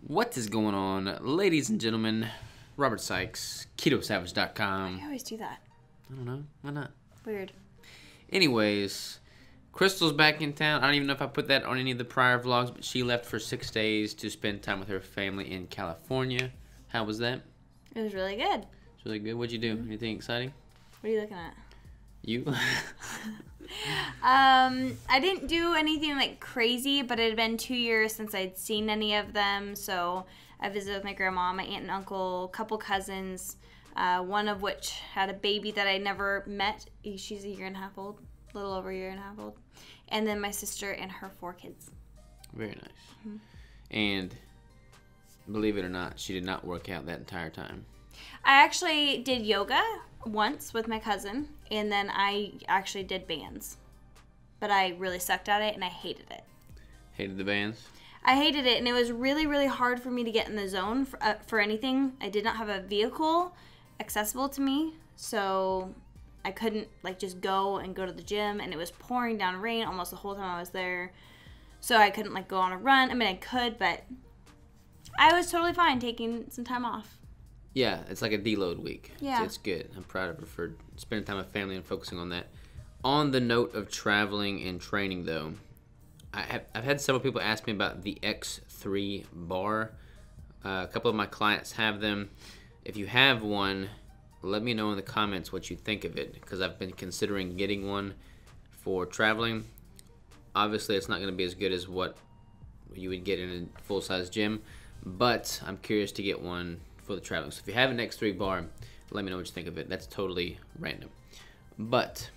What is going on, ladies and gentlemen? Robert Sykes, KetoSavage.com. I always do that. I don't know. Why not? Weird. Anyways, Crystal's back in town. I don't even know if I put that on any of the prior vlogs, but she left for 6 days to spend time with her family in California. How was that? It was really good. It's really good. What'd you do? Anything exciting? What are you looking at? You? I didn't do anything like crazy, but it had been 2 years since I'd seen any of them. So I visited with my grandma, my aunt and uncle, a couple cousins, one of which had a baby that I never met. She's a year and a half old, a little over a year and a half old. And then my sister and her 4 kids. Very nice. Mm-hmm. And believe it or not, she did not work out that entire time. I actually did yoga once with my cousin, and then I actually did bands. But I really sucked at it, and I hated it. Hated the bands? I hated it, and it was really, really hard for me to get in the zone for anything. I did not have a vehicle accessible to me, so I couldn't just go to the gym, and it was pouring down rain almost the whole time I was there. So I couldn't go on a run. I mean, I could, but I was totally fine taking some time off. Yeah, it's like a deload week. Yeah. It's good. I'm proud of her for spending time with family and focusing on that. On the note of traveling and training, though, I've had several people ask me about the X3 bar. A couple of my clients have them. If you have one, let me know in the comments what you think of it, because I've been considering getting one for traveling. Obviously, it's not going to be as good as what you would get in a full-size gym, but I'm curious to get one for the traveling. So if you have an X3 bar, let me know what you think of it. That's totally random. But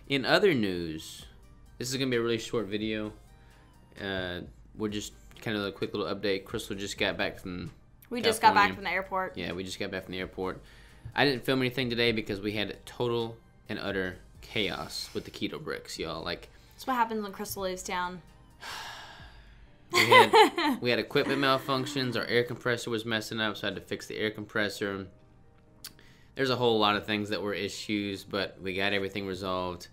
in other news, this is going to be a really short video. We're just kind of a quick little update. Crystal just got back from We just got back from the airport. Yeah, we just got back from the airport. I didn't film anything today because we had total and utter chaos with the keto bricks, y'all. That's what happens when Crystal leaves town. We had equipment malfunctions. Our air compressor was messing up, so I had to fix the air compressor. There's a whole lot of things that were issues, but we got everything resolved.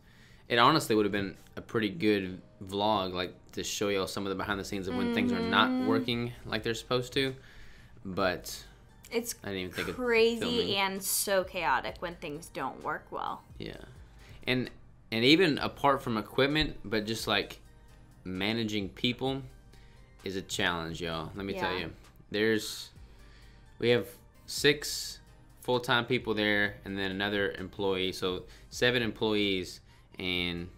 It honestly would have been a pretty good vlog, to show y'all some of the behind the scenes of when things are not working like they're supposed to. But it's I didn't even think of crazy filming. And so chaotic when things don't work well. Yeah, and even apart from equipment, but just managing people is a challenge, y'all. Let me tell you. We have 6 full-time people there and then another employee, so 7 employees. And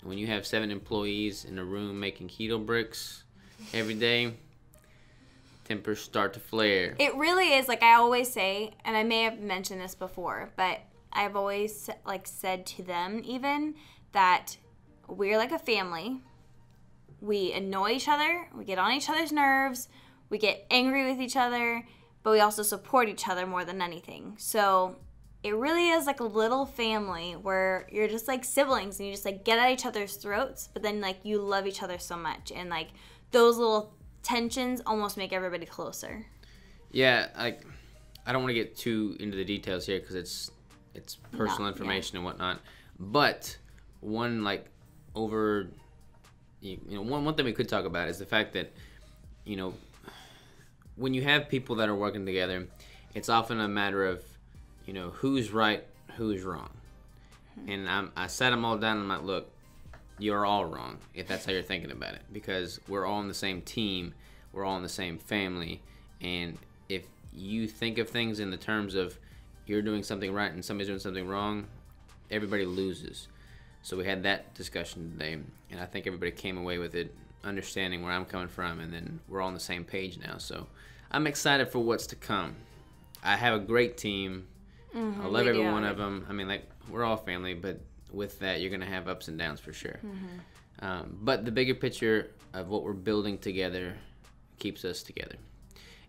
when you have 7 employees in a room making keto bricks every day, tempers start to flare. It really is. I always say, and I may have mentioned this before, but I've always said to them even that we're like a family. We annoy each other, we get on each other's nerves, we get angry with each other, but we also support each other more than anything. So it really is like a little family where you're just like siblings and you just get at each other's throats, but then you love each other so much, and those little tensions almost make everybody closer. Yeah, I don't want to get too into the details here because it's personal information and whatnot. But one one thing we could talk about is the fact that when you have people that are working together, it's often a matter of who's right, who's wrong. And I sat them all down and I'm like, look, you're all wrong if that's how you're thinking about it, because we're all on the same team, we're all in the same family, and if you think of things in the terms of you're doing something right and somebody's doing something wrong, everybody loses. So we had that discussion today, and I think everybody came away with it, understanding where I'm coming from, and then we're all on the same page now. So I'm excited for what's to come. I have a great team. I love every one of them. I mean, we're all family, but with that, you're going to have ups and downs for sure. But the bigger picture of what we're building together keeps us together.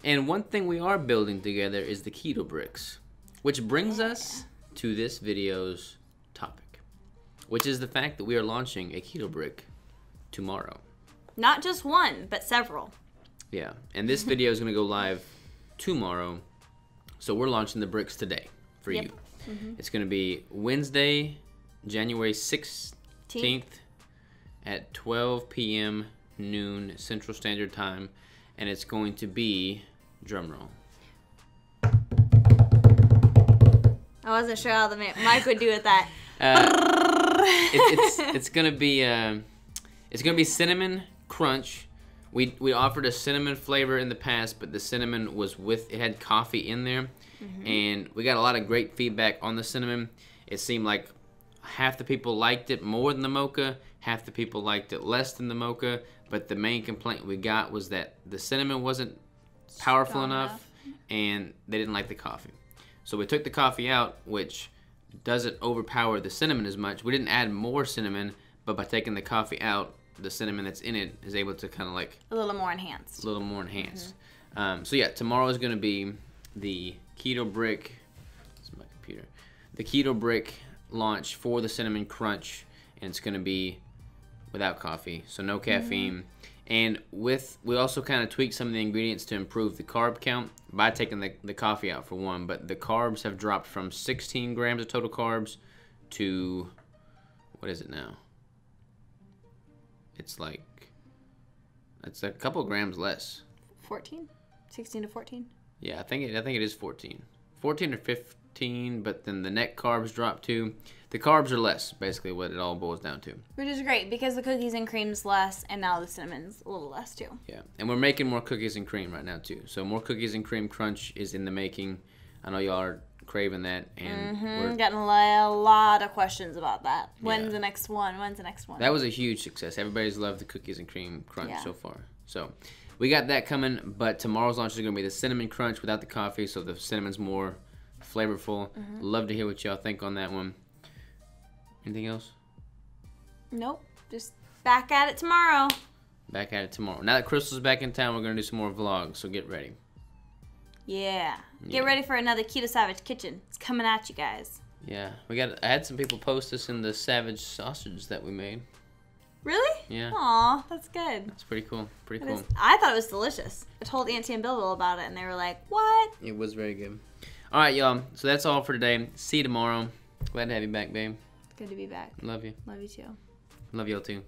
And one thing we are building together is the keto bricks, which brings us to this video's topic, which is the fact that we are launching a keto brick tomorrow. Not just one, but several. Yeah, and this video is going to go live tomorrow, so we're launching the bricks today for you. It's going to be Wednesday, January 16th at 12 p.m. noon Central Standard Time, and it's going to be, drum roll. I wasn't sure how the mic would do with that. It's gonna be Cinnamon Crunch. We offered a cinnamon flavor in the past, but the cinnamon was it had coffee in there, and we got a lot of great feedback on the cinnamon. It seemed like half the people liked it more than the mocha, half the people liked it less than the mocha, but the main complaint we got was that the cinnamon wasn't powerful enough, and they didn't like the coffee. So we took the coffee out, which doesn't overpower the cinnamon as much. We didn't add more cinnamon, but by taking the coffee out, the cinnamon that's in it is able to kind of like... A little more enhanced. So yeah, tomorrow is going to be the Keto Brick... This is my computer. The Keto Brick launch for the Cinnamon Crunch, and it's going to be without coffee, so no caffeine. And we also kind of tweaked some of the ingredients to improve the carb count by taking the coffee out for one, but the carbs have dropped from 16 grams of total carbs to, what is it now? It's a couple grams less. 14? 16 to 14? Yeah, I think it is 14. 14 or 15, but then the net carbs drop too. The carbs are less, basically what it all boils down to. Which is great, because the cookies and cream's less, and now the cinnamon's a little less too. Yeah, and we're making more cookies and cream right now too. So more cookies and cream crunch is in the making. I know y'all are craving that, and we're getting a lot of questions about that. When's the next one? When's the next one? That was a huge success. Everybody's loved the cookies and cream crunch so far. So we got that coming, but tomorrow's launch is going to be the cinnamon crunch without the coffee, so the cinnamon's more flavorful. Love to hear what y'all think on that one. Anything else? Nope. Just back at it tomorrow. Back at it tomorrow. Now that Crystal's back in town, we're going to do some more vlogs, so get ready. Yeah. Get ready for another Keto Savage Kitchen. It's coming at you guys. Yeah. I had some people post us in the savage sausage that we made. Really? Yeah. Aw, that's good. That's pretty cool. Pretty cool. I thought it was delicious. I told Auntie and Bill about it, and they were like, what? It was very good. All right, y'all. So that's all for today. See you tomorrow. Glad to have you back, babe. Good to be back. Love you. Love you too. Love y'all too.